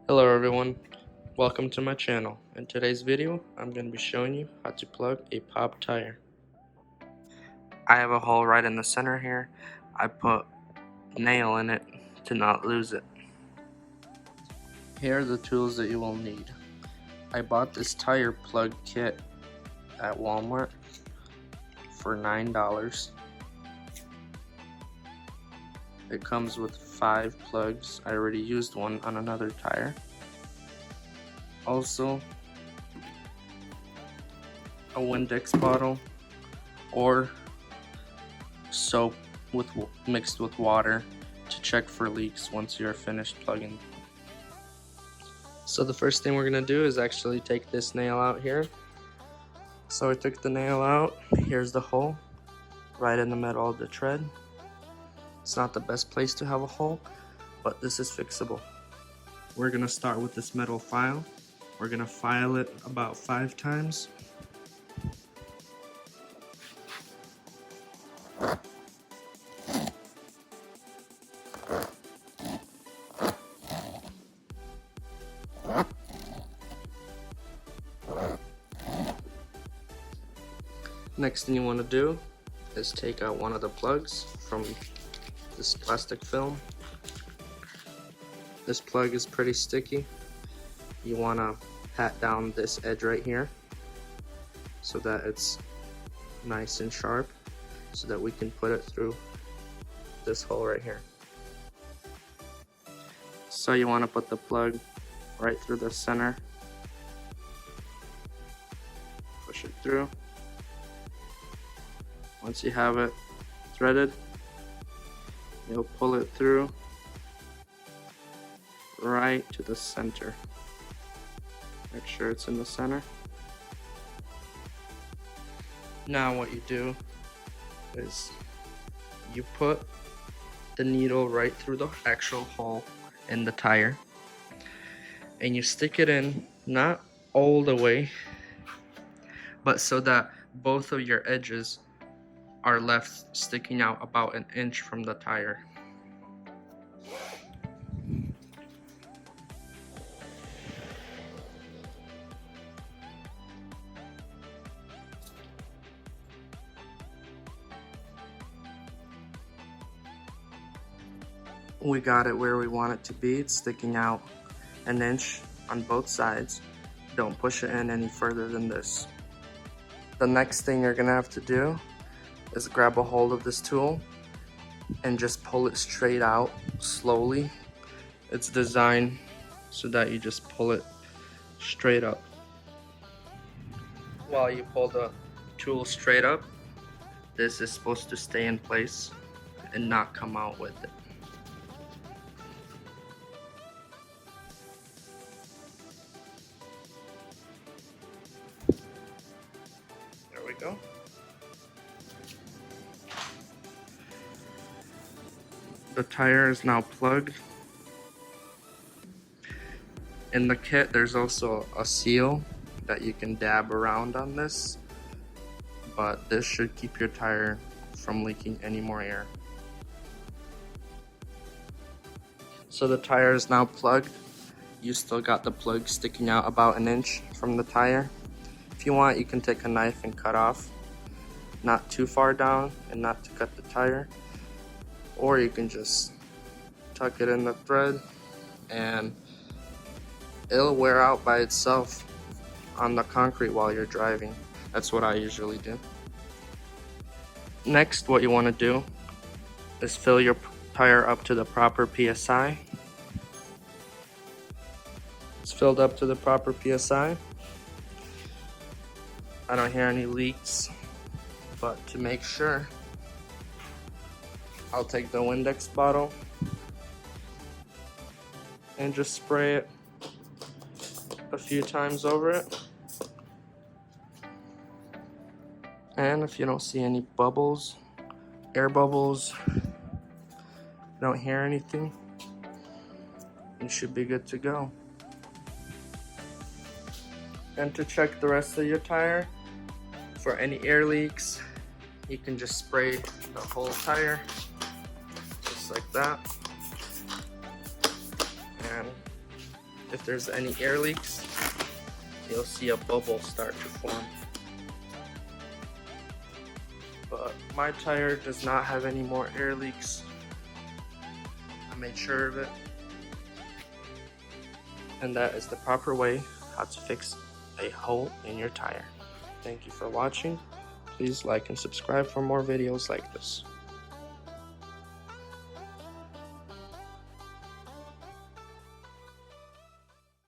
Hello everyone, welcome to my channel. In today's video, I'm going to be showing you how to plug a pop tire. I have a hole right in the center here. I put a nail in it to not lose it. Here are the tools that you will need. I bought this tire plug kit at Walmart for $9. It comes with 5 plugs. I already used one on another tire. Also, a Windex bottle or soap mixed with water to check for leaks once you're finished plugging. So the first thing we're going to do is actually take this nail out here. So I took the nail out. Here's the hole right in the middle of the tread. It's not the best place to have a hole, but this is fixable. We're going to start with this metal file. We're going to file it about 5 times. Next thing you want to do is take out one of the plugs from this plastic film. This plug is pretty sticky. You want to pat down this edge right here so that it's nice and sharp so that we can put it through this hole right here. So you want to put the plug right through the center. Push it through. Once you have it threaded, you'll pull it through right to the center. Make sure it's in the center. Now what you do is you put the needle right through the actual hole in the tire and you stick it in, not all the way, but so that both of your edges are left sticking out about 1 inch from the tire. We got it where we want it to be. It's sticking out 1 inch on both sides. Don't push it in any further than this. The next thing you're gonna have to do is grab a hold of this tool and just pull it straight out slowly. It's designed so that you just pull it straight up. While you pull the tool straight up, this is supposed to stay in place and not come out with it. There we go. The tire is now plugged. In the kit, there's also a seal that you can dab around on this, but this should keep your tire from leaking any more air. So the tire is now plugged. You still got the plug sticking out about 1 inch from the tire. If you want, you can take a knife and cut off, not too far down and not to cut the tire. Or you can just tuck it in the thread and it'll wear out by itself on the concrete while you're driving. That's what I usually do. Next, what you want to do is fill your tire up to the proper PSI. It's filled up to the proper PSI. I don't hear any leaks, but to make sure, I'll take the Windex bottle and just spray it a few times over it. And if you don't see any bubbles, air bubbles, don't hear anything, you should be good to go. And to check the rest of your tire for any air leaks, you can just spray the whole tire just like that, and if there's any air leaks, you'll see a bubble start to form. But my tire does not have any more air leaks. I made sure of it. And that is the proper way how to fix a hole in your tire. Thank you for watching. Please like and subscribe for more videos like this.